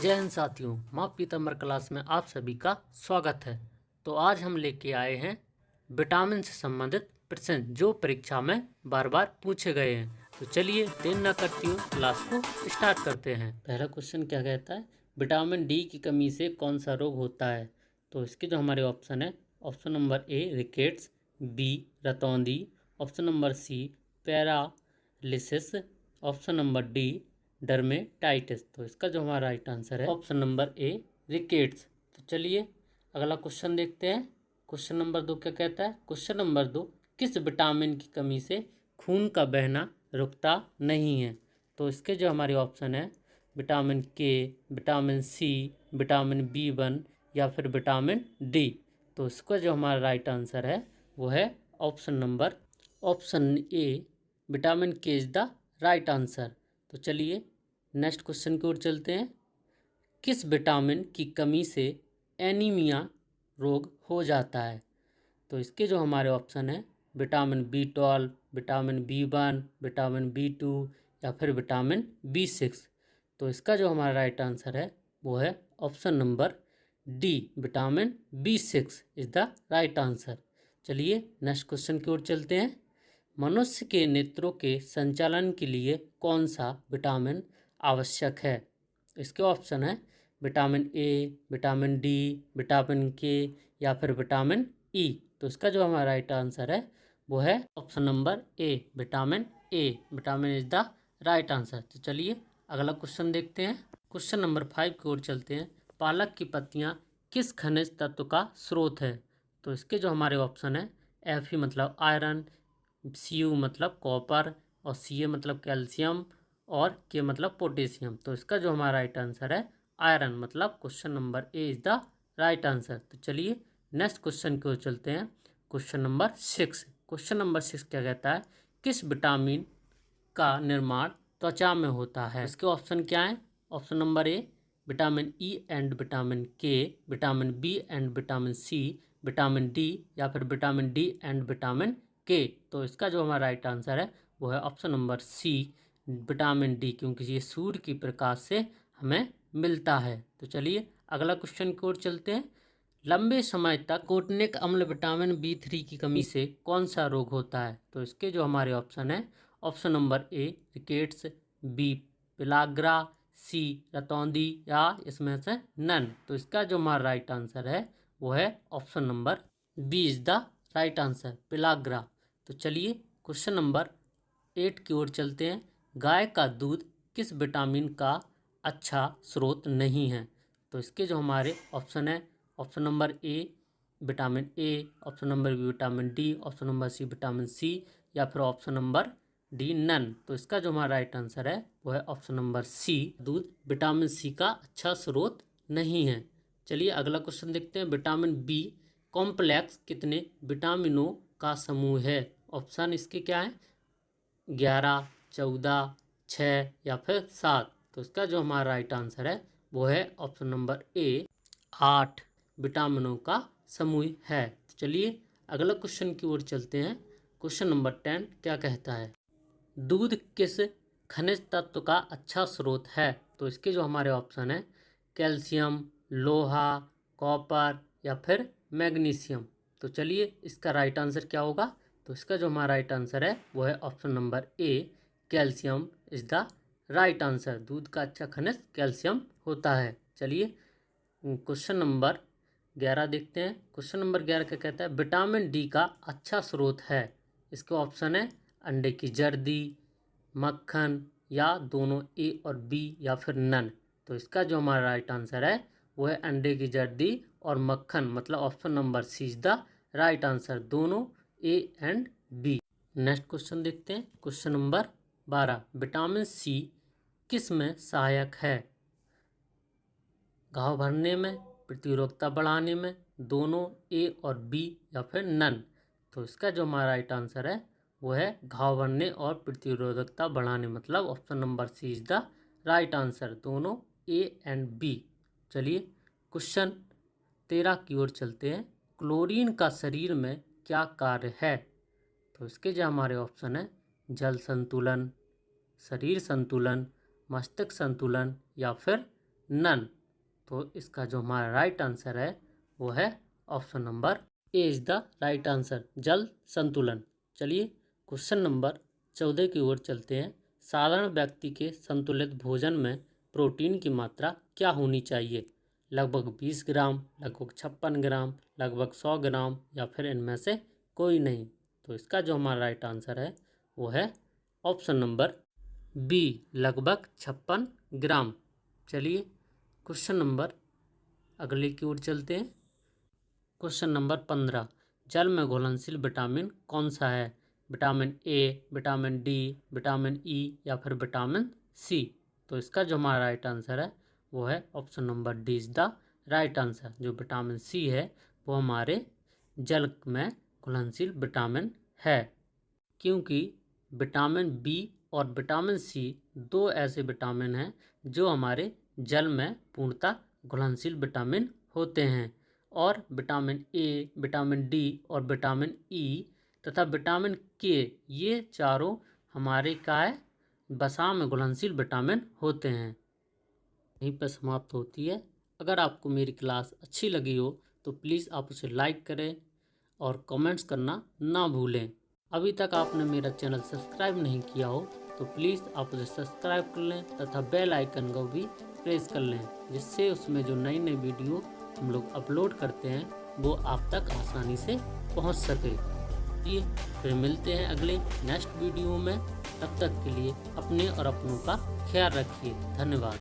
जय हिंद साथियों, माँ पीताम्बर क्लास में आप सभी का स्वागत है। तो आज हम लेके आए हैं विटामिन से संबंधित प्रश्न जो परीक्षा में बार बार पूछे गए हैं। तो चलिए देर न करती हुए क्लास को स्टार्ट करते हैं। पहला क्वेश्चन क्या कहता है, विटामिन डी की कमी से कौन सा रोग होता है। तो इसके जो हमारे ऑप्शन है, option number A rickets, B रतौंधी, option number C paralysis, option number D dermatitis. तो इसका जो हमारा राइट आंसर है ऑप्शन नंबर ए रिकेट्स। तो चलिए अगला क्वेश्चन देखते हैं। क्वेश्चन नंबर 2 क्या कहता है, क्वेश्चन नंबर 2, किस विटामिन की कमी से खून का बहना रुकता नहीं है। तो इसके जो हमारे ऑप्शन है, vitamin K, vitamin C, vitamin B1 या फिर विटामिन डी। तो इसका जो हमारा राइट आंसर है वो है ऑप्शन ए विटामिन के इज द राइट आंसर। तो चलिए नेक्स्ट क्वेश्चन की ओर चलते हैं। किस विटामिन की कमी से एनीमिया रोग हो जाता है। तो इसके जो हमारे ऑप्शन है, vitamin B12, vitamin B1, vitamin B2 या फिर विटामिन B6। तो इसका जो हमारा राइट आंसर है वो है option number D vitamin B6 is the right answer. चलिए नेक्स्ट क्वेश्चन की ओर चलते हैं। मनुष्य के नेत्रों के संचालन के लिए कौन सा विटामिन आवश्यक है। इसके ऑप्शन है vitamin A, vitamin D, vitamin के या फिर विटामिन ई। तो इसका जो हमारा राइट आंसर है वो है option number A vitamin A, vitamin is the right answer. तो चलिए अगला क्वेश्चन देखते हैं। क्वेश्चन नंबर 5 की ओर चलते हैं। पालक की पत्तियां किस खनिज तत्व का स्रोत है। तो इसके जो हमारे ऑप्शन है, Fe मतलब आयरन, Cu मतलब कॉपर और Ca मतलब कैल्शियम और K मतलब पोटेशियम। तो इसका जो हमारा राइट आंसर है आयरन, मतलब question number A is the right answer. तो चलिए नेक्स्ट क्वेश्चन की ओर चलते हैं। Question number 6। क्वेश्चन नंबर 6 क्या कहता है, किस विटामिन का निर्माण त्वचा में होता है। इसके ऑप्शन क्या है, option number A vitamin E and vitamin K, vitamin B and vitamin C, vitamin D या फिर विटामिन डी एंड विटामिन के। तो इसका जो हमारा राइट आंसर है वो है option number C vitamin D, क्योंकि ये सूर्य की प्रकाश से हमें मिलता है। तो चलिए अगला क्वेश्चन की ओर चलते हैं। लंबे समय तक कोटनिक अम्ल विटामिन B3 की कमी से कौन सा रोग होता है। तो इसके जो हमारे ऑप्शन है, option number A rickets, B pellagra, C रतौंधी या इसमें से नन। तो इसका जो हमारा राइट आंसर है वो है option number B is the right answer, pellagra. तो चलिए क्वेश्चन नंबर 8 की ओर चलते हैं। गाय का दूध किस विटामिन का अच्छा स्रोत नहीं है। तो इसके जो हमारे ऑप्शन है, option number A vitamin A, option number B vitamin D, option number C vitamin C या फिर ऑप्शन नंबर डी नन। तो इसका जो हमारा राइट आंसर है वो है ऑप्शन नंबर सी, दूध विटामिन सी का अच्छा स्रोत नहीं है। चलिए अगला क्वेश्चन देखते हैं। विटामिन बी कॉम्प्लेक्स कितने विटामिनों का समूह है। ऑप्शन इसके क्या है, 11, 14, 6 या फिर 7। तो इसका जो हमारा राइट आंसर है वो है ऑप्शन नंबर ए 8 विटामिनों का समूह है। तो चलिए अगला क्वेश्चन की ओर चलते हैं। क्वेश्चन नंबर 10 क्या कहता है, दूध किस खनिज तत्व का अच्छा स्रोत है। तो इसके जो हमारे ऑप्शन है, कैल्शियम, लोहा, कॉपर या फिर मैग्नीशियम। तो चलिए इसका राइट आंसर क्या होगा। तो इसका जो हमारा राइट आंसर है वो है option number A calcium is the right answer. दूध का अच्छा खनिज कैल्शियम होता है। चलिए क्वेश्चन नंबर 11 देखते हैं। क्वेश्चन नंबर 11 क्या कहता है, विटामिन डी का अच्छा स्रोत है। इसके ऑप्शन है अंडे की जर्दी, मक्खन या दोनों ए और बी या फिर नन। तो इसका जो हमारा राइट आंसर है वो है अंडे की जर्दी और मक्खन, मतलब option number C is the right answer, दोनों A and B. Next question देखते हैं। क्वेश्चन नंबर 12, विटामिन सी किस में सहायक है। घाव भरने में, प्रतिरोधकता बढ़ाने में, दोनों ए और बी या फिर नन। तो इसका जो हमारा राइट आंसर है वो है घाव भरने और प्रतिरोधकता बढ़ाने, मतलब option number C is the right answer, दोनों ए एंड बी। चलिए क्वेश्चन 13 की ओर चलते हैं। क्लोरीन का शरीर में क्या कार्य है। तो इसके जो हमारे ऑप्शन है, जल संतुलन, शरीर संतुलन, मस्तिष्क संतुलन या फिर नन। तो इसका जो हमारा राइट आंसर है वो है option number A is the right answer, जल संतुलन। चलिए क्वेश्चन नंबर 14 की ओर चलते हैं। साधारण व्यक्ति के संतुलित भोजन में प्रोटीन की मात्रा क्या होनी चाहिए? लगभग 20 ग्राम, लगभग 56 ग्राम, लगभग 100 ग्राम या फिर इनमें से कोई नहीं। तो इसका जो हमारा राइट आंसर है वो है ऑप्शन नंबर बी, लगभग 56 ग्राम। चलिए क्वेश्चन नंबर अगले की ओर चलते हैं। क्वेश्चन नंबर 15, जल में घुलनशील विटामिन कौन सा है? Vitamin A, vitamin D, vitamin E या फिर विटामिन सी? तो इसका जो हमारा राइट आंसर है वो है option number D is the right answer. जो विटामिन सी है वो हमारे जल में घुलनशील विटामिन है, क्योंकि विटामिन बी और विटामिन सी दो ऐसे विटामिन हैं जो हमारे जल में पूर्णतः घुलनशील विटामिन होते हैं। और विटामिन ए, विटामिन डी और विटामिन ई तथा विटामिन के, ये चारों हमारे क्या है, वसा में घुलनशील विटामिन होते हैं। यहीं पर समाप्त होती है। अगर आपको मेरी क्लास अच्छी लगी हो तो प्लीज़ आप उसे लाइक करें और कमेंट्स करना ना भूलें। अभी तक आपने मेरा चैनल सब्सक्राइब नहीं किया हो तो प्लीज़ आप उसे सब्सक्राइब कर लें तथा बेल आइकन को भी प्रेस कर लें, जिससे उसमें जो नई नई वीडियो हम लोग अपलोड करते हैं वो आप तक आसानी से पहुंच सके। ये फिर मिलते हैं अगले नेक्स्ट वीडियो में। तब तक के लिए अपने और अपनों का ख्याल रखिए। धन्यवाद।